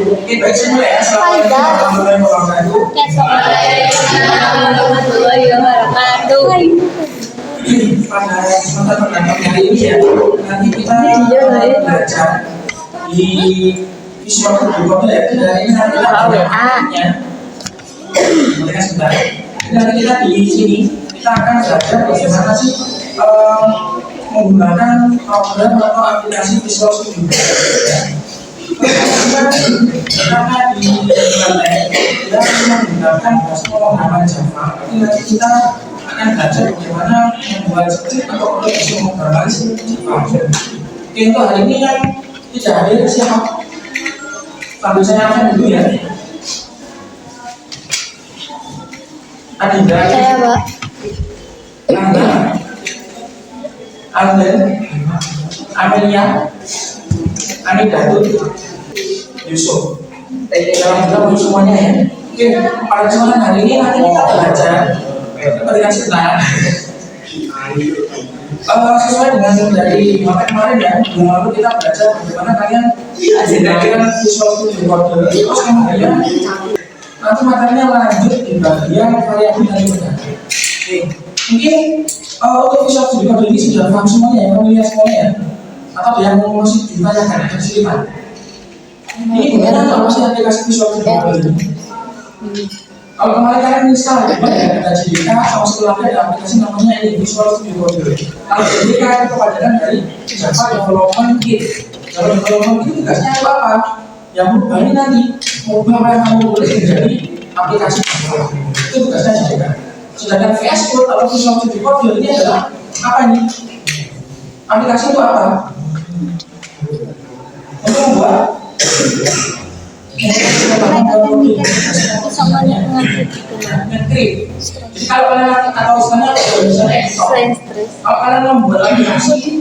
Oke, baik semua ya. Assalamualaikum warahmatullahi wabarakatuh. Pada kesempatan pertama kali ini ya, nanti kita belajar di visual studio ya. Dan ini adalah ya. Mereka sebentar. Nanti kita di sini kita akan belajar bagaimana sih menggunakan program atau aplikasi visual studio. Karena di Internet kita menggunakan bahasa pemrograman Java, nanti kita akan belajar bagaimana membuat script atau aplikasi pemrograman Java. Oke, untuk hari ini yang tidak hadir siapa? Sambil saya akan dulu ya. Adinda, Saya, Pak. Nanda, Alden, Amelia, Anidatun, Yusuf. Dalam untuk semuanya ya. Oke, pada kesempatan hari ini nanti kita belajar berikan sebentar. Sesuai dengan dari materi kemarin ya, yang lalu kita belajar bagaimana kalian menggunakan visual studio code. Terus kemudian nanti materinya lanjut di bagian variabel dan metode. Oke, mungkin untuk visual studio code ini sudah paham semuanya ya, familiar semuanya ya. Atau yang masih ditanyakan ada kesulitan. Ini gimana kalau masih aplikasi visual studio code ini? Kalau kemarin kalian install ya, ada JDK sama setelahnya ada aplikasi namanya ini Visual Studio Code. Kalau JDK itu kepanjangan dari Java Development Kit. Java Development Kit tugasnya apa? Yang berubah ini nanti mengubah apa yang kamu boleh menjadi aplikasi Java. Itu tugasnya JDK. Sedangkan VS Code atau Visual Studio Code ini adalah apa ini? Aplikasi itu apa? Untuk membuat jadi kalau kalian atau istilahnya kalau kalian membuat aplikasi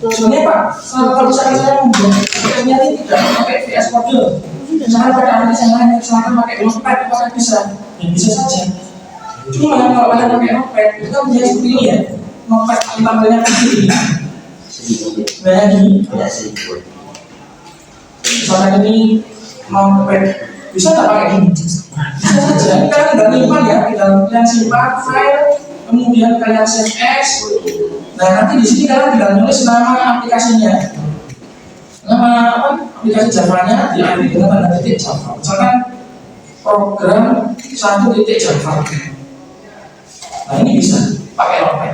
sebenarnya Pak, kalau misalkan saya membuat aplikasinya ini tidak pakai VS Code, misalnya pada aplikasi yang lain misalkan pakai Notepad, apakah bisa? Ya bisa saja. Cuma kalau kalian pakai Notepad itu kan menjadi seperti ini ya, Notepad tampilannya begini. Nah ini misalkan ini Notepad bisa nggak pakai ini? Bisa saja. Kita tinggal simpan ya, kalian simpan file, kemudian kalian save as. Nah nanti di sini kalian tinggal nulis nama aplikasinya, nama apa? Aplikasi Java-nya diakhiri dengan tanda titik Java. Misalkan program 1.java. Nah ini bisa pakai Notepad.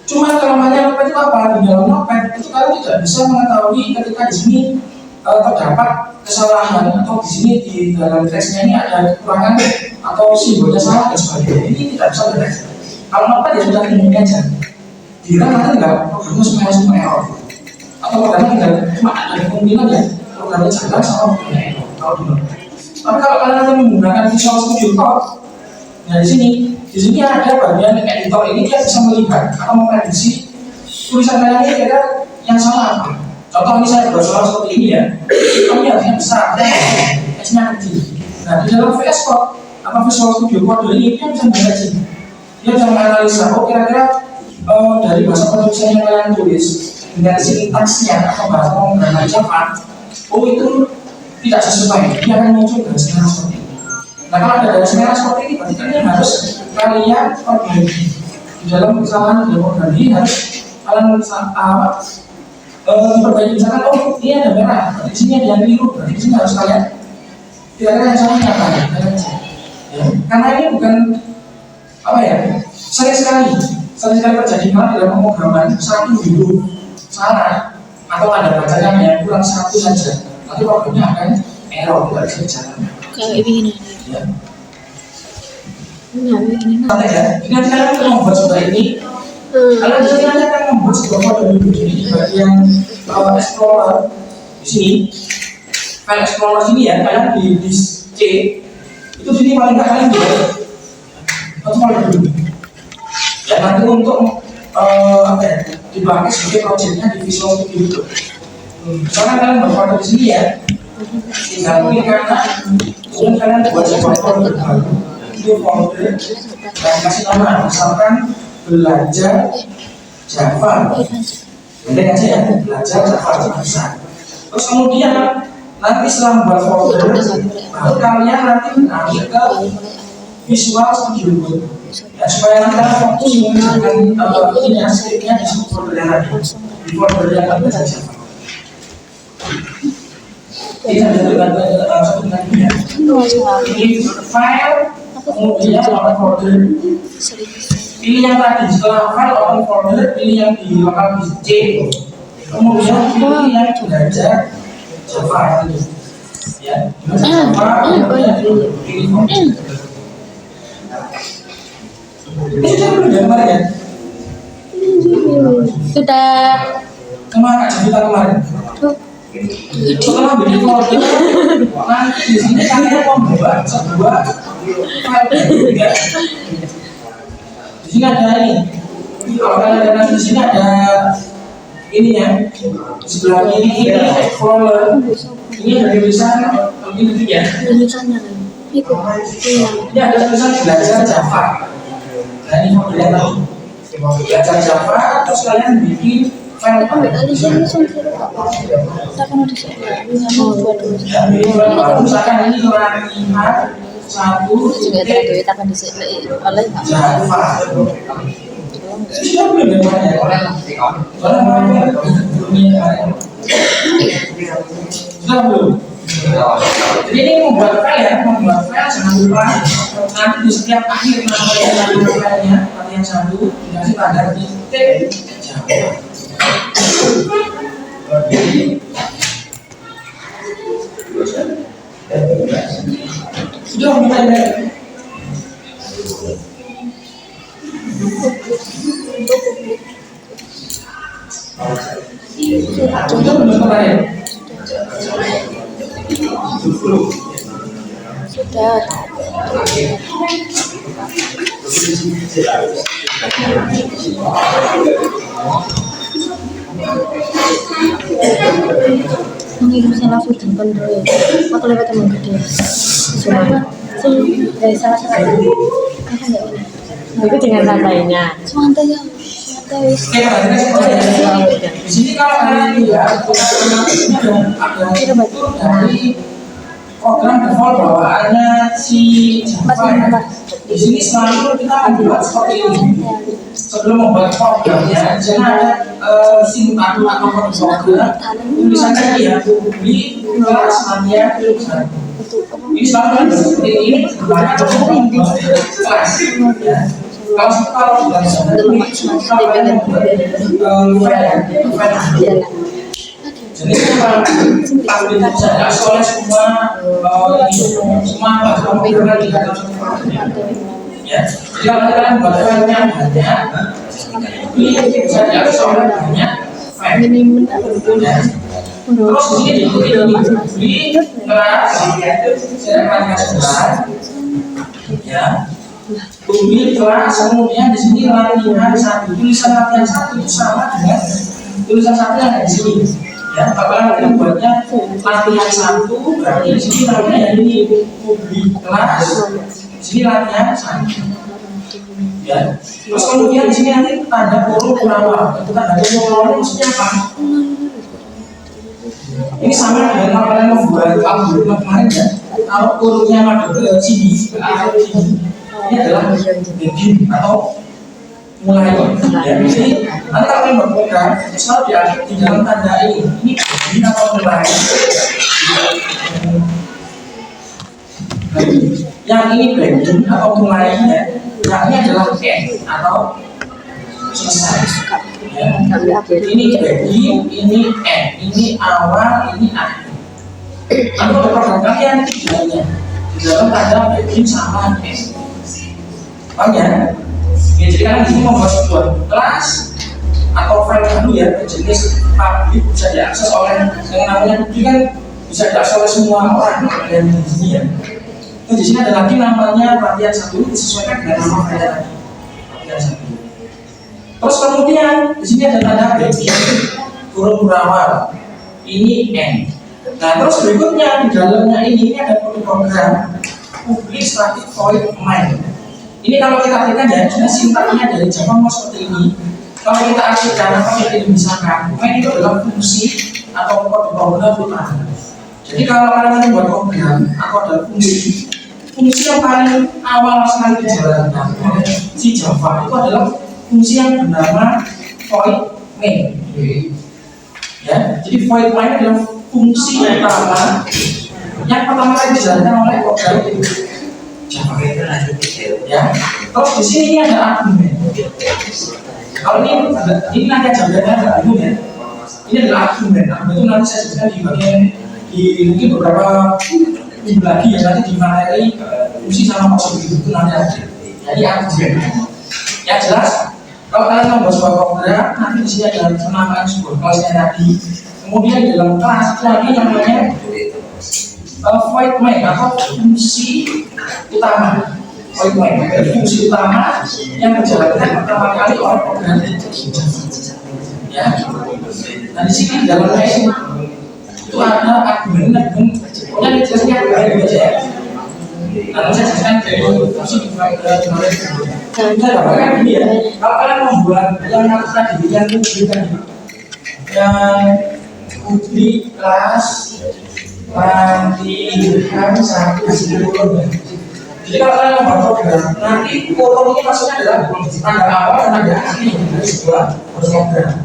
Cuma kelemahannya Notepad itu apa? Di dalam Notepad itu kalian tidak bisa mengetahui ketika di sini terdapat kesalahan atau di sini di dalam teksnya ini ada kekurangan atau simbolnya salah dan sebagainya. Ini tidak bisa terdeteksi. Kalau Notepad ya sudah ini aja. Bila nanti enggak programnya semua error. Atau programnya tinggal cuma ada kemungkinan ya programnya jalan sama programnya error. Kalau di Notepad. Tapi kalau kalian nanti menggunakan Visual Studio Code, nah di sini ada bagian editor ini dia bisa melihat atau memprediksi tulisan kalian ini kira-kira yang salah apa. Contoh ini saya buat soal seperti ini ya, kami harusnya besar, S-nya kecil. Nah di dalam VS Code atau Visual Studio Code ini dia bisa mendeteksi, dia bisa menganalisa, oh kira-kira dari bahasa penulisan yang kalian tulis dengan sintaksnya atau bahasa pemrograman Java, oh itu tidak sesuai, dia akan muncul garis merah seperti ini. Nah kalau ada garis merah seperti ini, berarti kalian harus kalian perbaiki di dalam kesalahan di program ini harus kalian diperbaiki. Misalkan oh ini ada merah, berarti di sini ada yang biru, berarti di sini harus kalian kira-kira yang salahnya apa ya? Ya, karena ini bukan apa ya, sering sekali terjadi di dalam pemrograman satu biru salah atau ada bacanya yang kurang satu saja, nanti programnya akan error, tidak bisa jalan. Kayak begini. Ya. Nanti ya, ini nanti kalian akan membuat seperti ini. Kalian di sini nanti akan membuat sebuah kode begini di bagian Explorer di sini. File Explorer sini ya, kalian di disk C itu sini paling nggak kalian buat kontrol dulu. Ya nanti untuk apa ya, dipakai sebagai projectnya di Visual Studio Code. Misalnya kalian berfoto di sini ya, tinggal pilih kanan, kemudian kalian buat sebuah folder baru, video folder, dan kasih nama, misalkan belajar Java. Nanti kasih ya, belajar Java bisa. Terus kemudian Nanti setelah membuat folder, baru kalian nanti mengambil ke Visual Studio Code. Ya, supaya nanti kalian fokus mengerjakan ini ya, skripnya di folder yang tadi, di folder yang tadi saja. Tidak ada satu lagi ya. Ini file, kemudian open folder. Pilih yang tadi, setelah file open folder, pilih yang di lokal disk C, kemudian pilih yang belajar Java itu. Ya, Java, kemudian pilih folder. Ini sudah belum gambar ya? Sudah. Kemana cerita kemarin? Setelah bikin folder, nanti di sini kalian membuat sebuah file ya. Di sini ada ini. Kalau kalian lihat di sini ada ini ya. Di sebelah kiri ini Explorer. Ini ada tulisan begini ya. Tulisannya kan. Ini ada tulisan belajar Java. Nah ini foldernya tadi. Belajar Java, terus kalian bikin file. Misalkan ini orang lihat satu Java. Sudah belum ya? Sudah belum? Jadi ini membuat file ya, jangan lupa nanti di setiap akhir nama filenya latihan 1 dikasih tanda titik Java. Sudah mulai. Contoh belum kemarin. Sudah. Mengirim salah satu pendro ya. Aku lewat teman gede. Cuma dari salah satu. Aku enggak ini. Itu dengan santainya. Santai ya. Santai. Di sini kalau kalian lihat dari program default bawaannya si Java ya. Di sini selalu kita membuat seperti ini. Sebelum membuat programnya, di sana ada singkat atau program tulisannya ya, publik kelas namanya tulisan. Ini selalu seperti ini. Kelas. Kalau sudah kalian membuat jadi kalau tidak soalnya semua komputer di dalam ya. Jadi kalau kalian buat filenya banyak, ini bisa diakses oleh banyak file. Terus di sini di kelas saya akan kasih ya. Publik kelas, kemudian di sini latihan 1. Tulisan latihan 1 itu sama dengan tulisan 1 yang ada di sini. Ya, kalau kita buatnya latihan 1, berarti di sini namanya ini publik kelas, di sini latihan 1. Ya, terus kemudian di sini nanti tanda kurung awal. Tanda kurung awal maksudnya apa? Ini sama dengan kalau kalian membuat algoritma kemarin ya. Kalau kurungnya ada ke sini, ke arah sini, ini adalah begin atau mulai ya. Jadi nanti kalau kalian berprogram selalu di dalam tanda ini begin atau mulai. Yang ini begin atau mulainya, yang ini adalah end atau selesai. Ya. Ini begin, ini end, ini awal, ini akhir. Lalu program kalian tidaknya di dalam tanda begin sama end. Paham ya? Ya, jadi kalian di sini membuat sebuah kelas atau file baru ya, jenis publik bisa diakses oleh yang namanya publik kan bisa diakses oleh semua orang yang di sini ya. Nah, di sini ada lagi namanya latihan 1 disesuaikan dengan nama file tadi. Latihan 1. Terus kemudian di sini ada tanda begin, kurung berawal. Ini end. Nah, terus berikutnya di dalamnya ini ada program public static void main. Ini kalau kita artikan ya, sudah sintaknya dari Java mau seperti ini. Kalau kita artikan apa yang ini misalkan, main itu adalah fungsi atau kode program utama. Jadi kalau kalian nanti buat program, aku ada fungsi yang paling awal sekali dijalankan oleh si Java itu adalah fungsi yang bernama void main. Ya, jadi void main adalah fungsi utama yang pertama kali dijalankan oleh program itu. Java itu lanjut ya. Terus di sini ini ada argumen. Kalau ini nanti jawabannya ada argumen. Ini adalah argumen. Argumen itu nanti saya sebutkan di bagian di mungkin beberapa minggu lagi ya, nanti di materi fungsi sama maksud itu nanti ada. Jadi argumen. Ya jelas. Kalau kalian membuat sebuah program, nanti di sini ada penamaan sebuah kelasnya tadi. Kemudian di dalam kelas itu lagi yang namanya void main atau fungsi utama. Void main fungsi utama yang dijalankan pertama kali oleh program ya. Nah di sini dalam main itu ada argumen pokoknya dijelaskan argumen aja. Nah saya jelaskan dari fungsi kemarin. Kita dapatkan ini ya. Kalau kalian membuat yang tadi yang diberikan yang publik kelas latihan 1 jadi kalau kalian membuat program nanti kolom ini maksudnya adalah tanggal awal dan tanggal akhir dari sebuah program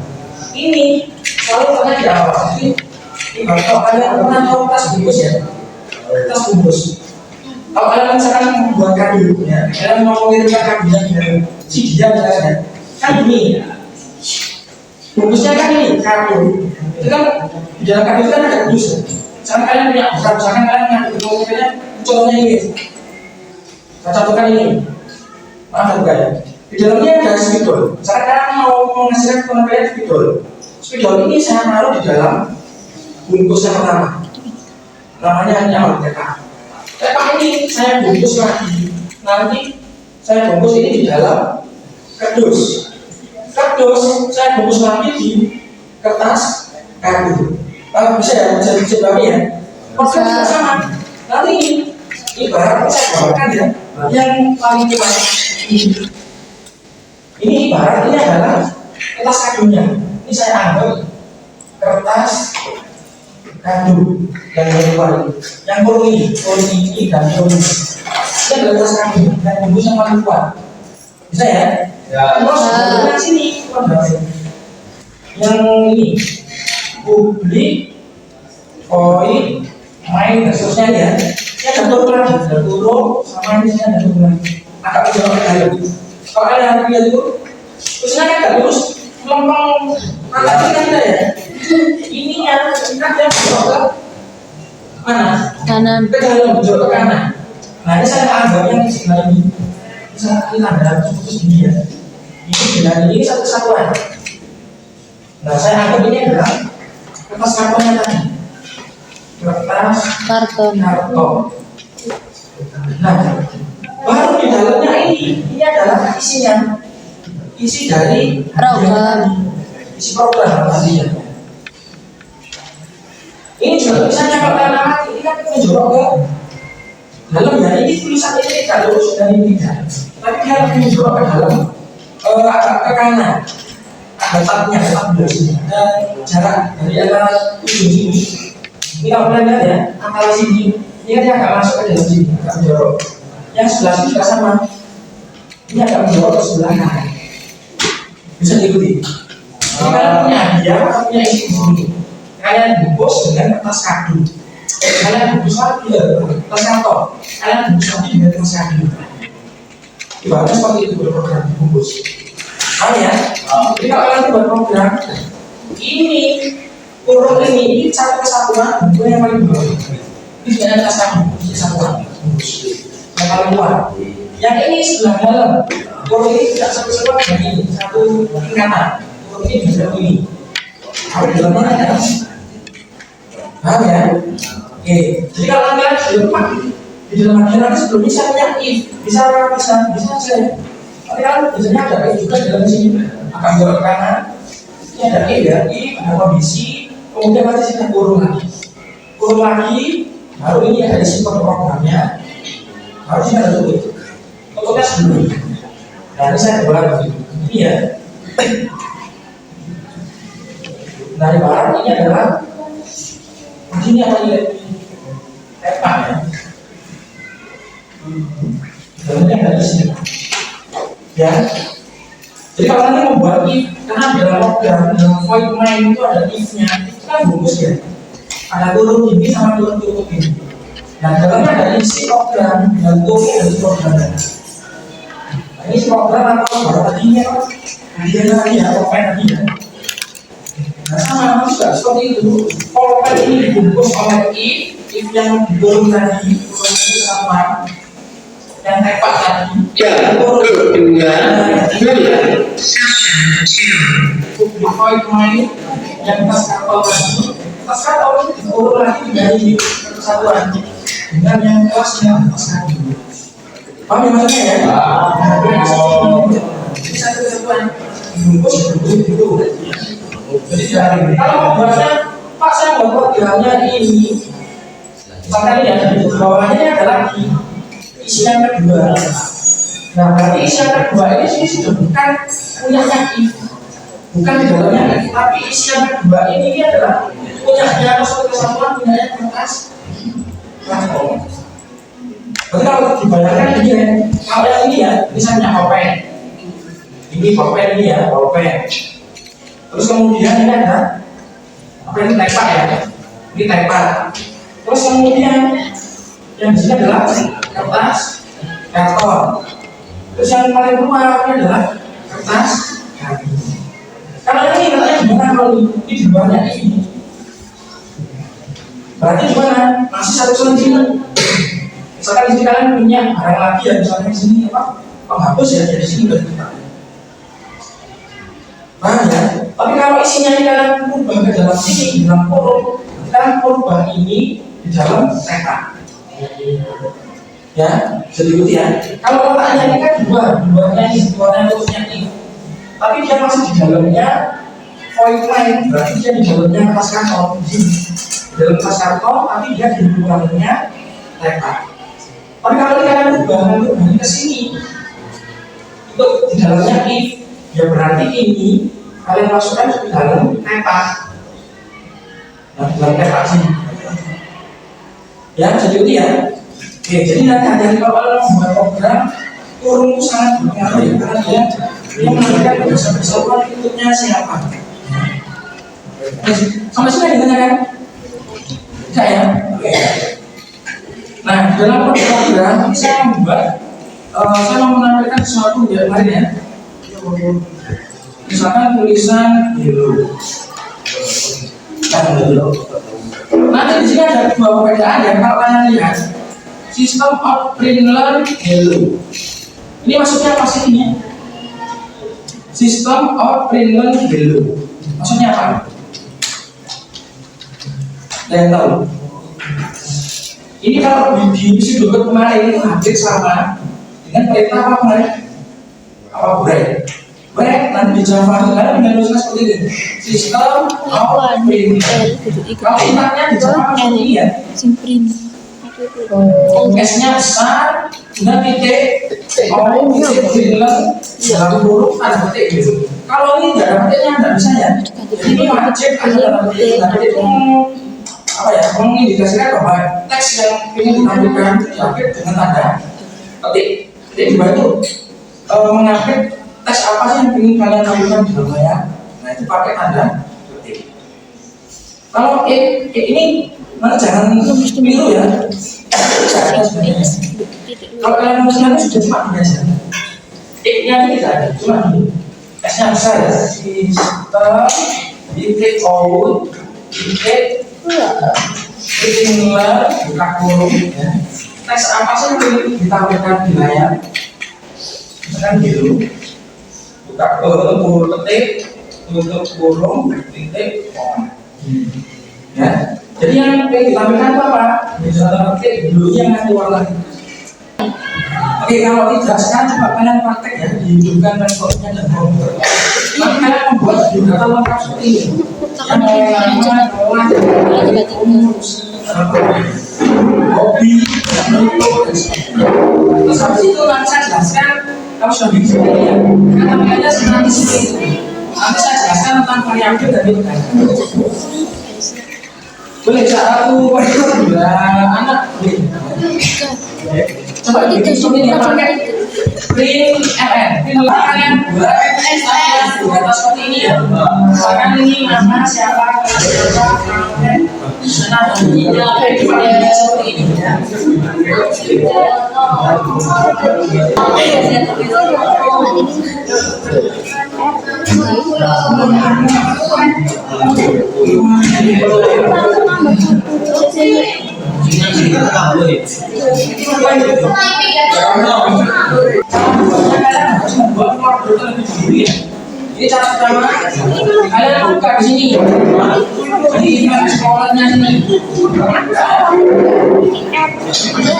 ini selalu ternyata di awal. Jadi kalau kalian pernah tahu tas bungkus ya, tas bungkus kalau kalian misalkan membuat kado ya, kalian mau mengirimkan kadonya dari si dia misalnya kan ini bungkusnya kan ini kado itu kan di dalam kado itu kan ada bungkus ya. Misalkan kalian punya bukan misalkan kalian punya dokumennya contohnya ini saya contohkan ini maaf ya di dalamnya ada spidol. Misalkan kalian mau menghasilkan dokumen kalian spidol ini saya taruh di dalam bungkus yang pertama namanya hanya TK ini saya bungkus lagi nanti saya bungkus ini di dalam kardus saya bungkus lagi di kertas kado. Bisa ya, bisa bagi ya. Proses juga sama. Nanti ini ibarat saya bawakan ya, yang paling depan ini. Ini ibarat ini adalah kertas kadonya. Ini saya ambil kertas kado yang luar, yang kurung ini dan kurung ini. Ini adalah kertas kado dan bungkus yang paling kuat. Bisa ya? Ya. Terus dari sini yang ini. Publik, void, main, dan seterusnya ya. Ini ada turun lagi, ada turun, sama ini ada turun lagi. Agak menjauh ke dalam. Kalau kalian lihat itu, terusnya kan nggak terus melompong angkat kita ya. Ini yang ada menjauh ke mana? Kanan. Ke dalam, menjauh ke kanan. Nah ini saya anggapnya di sebelah ini. Misalnya ini ada putus ini ya. Ini dengan ini satu kesatuan. Nah saya anggap ini adalah kertas kartonnya tadi, kertas karton. Nah, baru di dalamnya ini adalah isinya, isi dari program, isi program tadinya. Ini juga misalnya kalau kalian ini kan menjorok ke dalam ya. Ini tulisan ini tidak lurus dan ini tidak, tapi dia lebih menjorok ke dalam, agak ke kanan. Ada tatnya, ada belah sini, dan jarak dari antara ujung sini. Ini kalau kalian lihat ya, antara sini, ini kan dia agak masuk ke dalam sini, agak menjorok. Yang sebelah sini juga sama. Ini agak menjorok ke sebelah kanan. Bisa diikuti. Jadi kalian punya hadiah, atau punya isi di sini. Kalian bungkus dengan kertas kado. Kalian bungkus lagi kertas karton. Kalian bungkus lagi dengan kertas kado. Ibaratnya seperti itu berprogram bungkus. Ya, jadi kalau kalian buat program ini kurung ini satu kesatuan buku yang paling bawah. Ini sebenarnya kesatuan yang paling luar. Yang ini sebelah dalam kurung ini tidak satu kesatuan dengan ini satu tingkatan. Kurung ini di dalam ini. Kalau di dalamnya ada, paham ya? Oke. Jadi kalau kalian lupa di dalam akhirnya sebelumnya saya punya if bisa saja. Tapi kan biasanya ada juga dalam sini akan belok ke kanan. Ini ada ya, ada kondisi, kemudian nanti sini kurung lagi, baru ini ada isi programnya, baru sini ada tutup. Tutupnya sebelum. Nah ini saya buat begini. Ini ya. Nah di barat ini adalah ini apa ini? tepat ya. Dalamnya ada di sini. Ya. Jadi kalau nanti membuat if, karena dalam program dalam void main itu ada if-nya, itu kan rumus ya. Ada turun ini sama turun tutup ini. Nah dalamnya ada isi program dan turun dari program. Nah, ini program atau baru tadinya kan? Dia tadi ya, pemain tadi ya. Nah sama juga seperti itu. Pemain ini dibungkus oleh if yang turun tadi, turun itu sama yang tepat tadi. Yang kedua, void main yang tas kapal tadi, tas kapal itu diturun lagi dari kesatuan dengan yang kelasnya tas kapal. Paham ya maksudnya ya? Jadi satu kesatuan dibungkus gitu. Jadi kalau membuatnya, Pak saya buat programnya ini, misalkan ini ada di bawahnya ada lagi isi yang kedua. Nah berarti isi yang kedua ini sudah bukan punyanya if, bukan di dalamnya if, tapi isi yang kedua ini adalah punyanya satu kesatuan, punyanya kertas. Berarti kalau dibayangkan ini ya, kalau yang ini ya, misalnya pulpen, ini pulpen ini ya, pulpen. Terus kemudian ini ada apa ini tepa ya, ini tepa. Terus kemudian yang di sini adalah kertas, karton. Terus yang paling luar ini adalah kertas kayu. Kalau ini katanya gimana kalau ini di bawahnya ini? Berarti gimana? Masih satu sentimeter. Misalkan di sini kalian punya barang lagi ya, misalnya di sini apa? Penghapus ya, jadi sini berarti. Paham ya? Tapi kalau isinya ini kalian ubah ke dalam sini, di dalam kurung, kalian ubah ini di dalam tepa. Ya, jadi ikuti ya. Kalau kotaknya ini kan duanya ini, duanya tulisnya ini. Tapi dia masih di dalamnya void line, berarti dia di dalamnya kertas karton. Di dalam kertas karton, tapi dia di dalamnya tepa. Tapi kalau kalian ubah ke sini, itu di dalamnya if, ya berarti ini kalian masukkan ke dalam tepa. Nah, dalam tepa sini. Ya, jadi itu ya. Oke, jadi nanti hati-hati kalau membuat program turun itu sangat berpengaruh ya, karena dia menentukan kesatuan inputnya siapa. Sampai sini ditanya kan? Tidak ya? Oke. Nah, dalam program ini saya membuat, saya mau menampilkan sesuatu ya kemarin ya. Misalkan tulisan hello. Nanti di sini ada dua perbedaan ya, kalau kalian lihat sistem of print learn hello. Ini maksudnya apa sih ini? Sistem of print learn hello. Maksudnya apa? Ada yang tahu? Ini kalau di misi download kemarin itu hampir sama dengan perintah apa kemarin? Apa break? Break nanti di Java itu kalian dengan tulisan seperti ini. Sistem of print. Kalau intaknya di Java seperti ini ya. S-nya besar, kemudian titik, titik bilang dalam huruf ada titik gitu. Kalau ini tidak ada titiknya tidak bisa ya. Ini wajib ada dalam titik. Apa ya? Mengindikasikan bahwa teks yang ingin ditampilkan itu diapit dengan tanda ketik. Jadi di bawah itu mengapit teks apa sih yang ingin kalian tampilkan di dalam layar. Nah itu pakai tanda ketik. Kalau ini mana jangan biru ya. Kalau kalian nulisnya itu sudah cuma ini aja. X-nya itu tidak ada, cuma ini. S-nya besar ya. Sistem, titik out, titik nilai, buka kurung ya. Teks apa sih yang ingin ditampilkan di layar? Misalkan biru, buka kurung, ketik, tutup kurung, titik on. Ya. Jadi yang ditampilkan itu apa? Misalnya ketik dulunya yang keluar lagi. Oke, kalau dijelaskan coba kalian praktek ya, dihidupkan metodenya dan komputer. Nanti kalian membuat data lengkap seperti ini. Yang hobi, terus habis itu nanti saya jelaskan kalau sudah bikin seperti ya. Karena tampilannya sebenarnya seperti itu. Nanti saya jelaskan tentang variabel dan itu kan. Boleh satu dua anak boleh. Coba dihitung ini pakai print LN. Print kalian buat di atas seperti ini ya. Misalkan ini nama siapa nah ini seperti ini. Ini cara pertama kalian buka di sini di sekolahnya sini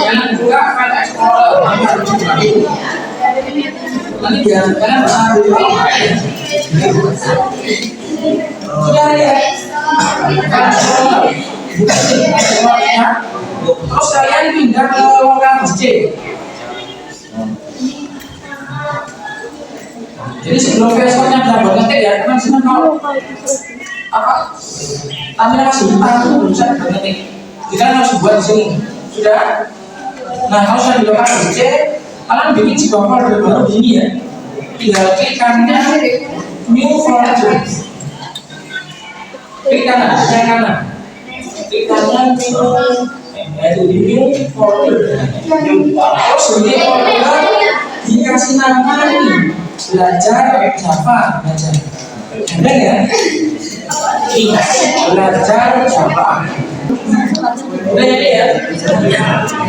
kalian buka file explorer nanti biar kalian sudah ya terus kalian pindah ke lokal masjid. Jadi sebelum besoknya bisa ngetik ya, kan senang kalau apa tampilan simpan itu belum bisa ngetik. Kita harus buat di sini. Sudah. Nah kalau sudah di lokal masjid, kalian bikin sebuah folder baru di sini ya. Tinggal klik kanannya new folder. Klik kanan, yang kanan. Klik kanan yaitu di new folder. Terus di folder dikasih nama ini belajar Java belajar. Ada ya? Iya, belajar Java. Udah ini ya?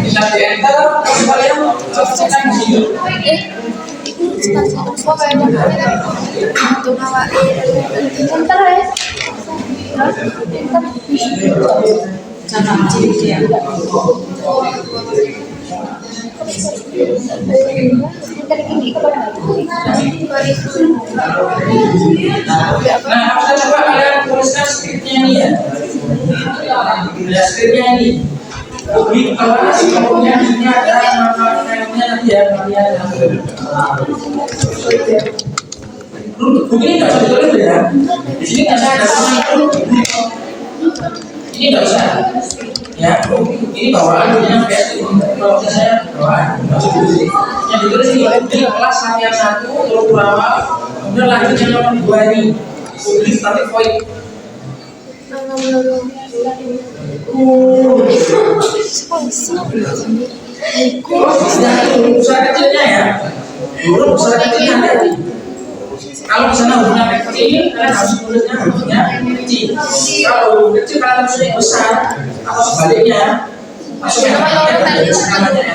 Kita di enter, terus kalian cek di sini. Nah, kita coba kalian tuliskan skripnya ini ya. Ya skripnya ini. Di kelas kemudian ini ada nama filenya nanti ya kalian. Mungkin nggak usah ditulis ya. Di sini nggak ada ini nggak usah. Ya, ini bawaan yang biasa kalau saya bawaan yang ditulis ini kelas yang 1 terus bawah kemudian lanjut yang nomor 2 ini tulis static void usaha kecilnya ya dulu usaha kecilnya ada kalau di sana hurufnya kecil kalian harus tulisnya hurufnya kecil kalau huruf kecil kalian harus tulis besar atau sebaliknya maksudnya dari sekarangnya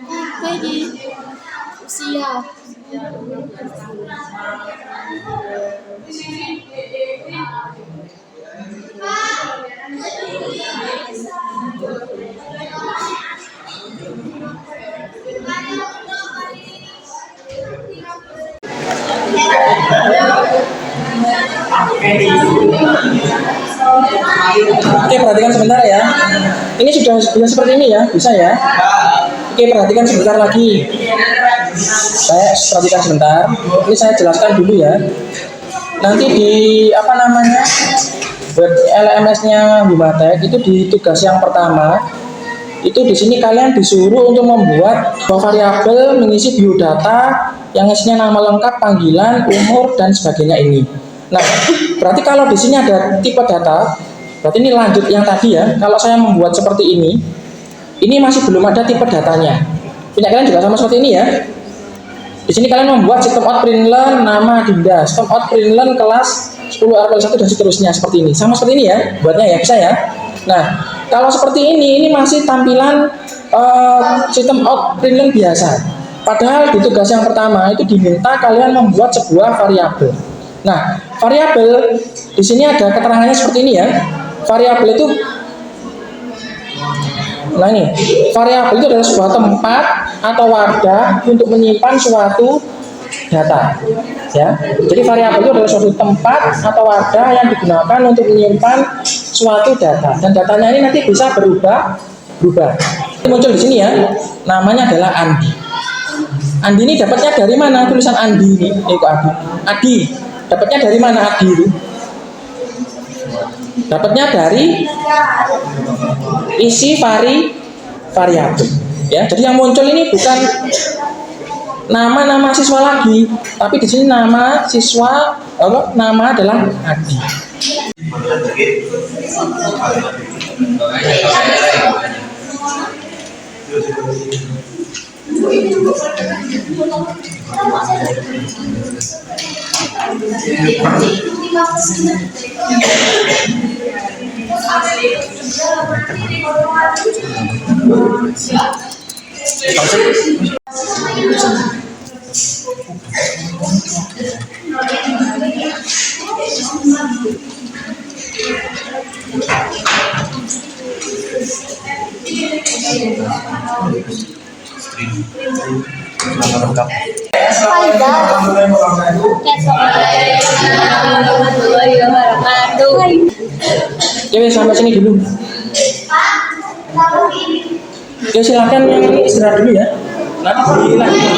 Apa ini? Usia. Oke, perhatikan sebentar ya. Ini sudah seperti ini ya, bisa ya. Oke, perhatikan sebentar lagi. Saya perhatikan sebentar. Ini saya jelaskan dulu ya. Nanti di apa namanya buat LMS-nya Bimatek itu di tugas yang pertama itu di sini kalian disuruh untuk membuat dua variabel mengisi biodata yang isinya nama lengkap, panggilan, umur dan sebagainya ini. Nah, berarti kalau di sini ada tipe data, berarti ini lanjut yang tadi ya. Kalau saya membuat seperti ini masih belum ada tipe datanya. Punya kalian juga sama seperti ini ya. Di sini kalian membuat sistem out println nama Dinda, sistem out println kelas 10 RPL1 dan seterusnya seperti ini. Sama seperti ini ya, buatnya ya bisa ya. Nah, kalau seperti ini masih tampilan sistem out println biasa. Padahal di tugas yang pertama itu diminta kalian membuat sebuah variabel. Nah, variabel di sini ada keterangannya seperti ini ya. Variabel itu, nah ini, variabel itu adalah sebuah tempat atau wadah untuk menyimpan suatu data. Ya, jadi variabel itu adalah suatu tempat atau wadah yang digunakan untuk menyimpan suatu data. Dan datanya ini nanti bisa berubah. Ini muncul di sini ya. Namanya adalah Andi. Andi ini dapatnya dari mana? Tulisan Andi ini, kok Adi? Adi. Dapatnya dari mana Adi itu? Dapatnya dari isi variabel. Ya, jadi yang muncul ini bukan nama siswa lagi, tapi di sini nama siswa, nama adalah Adi. Oke, sampai sini dulu. Oke, silakan yang ini istirahat dulu ya. Nanti dilanjut.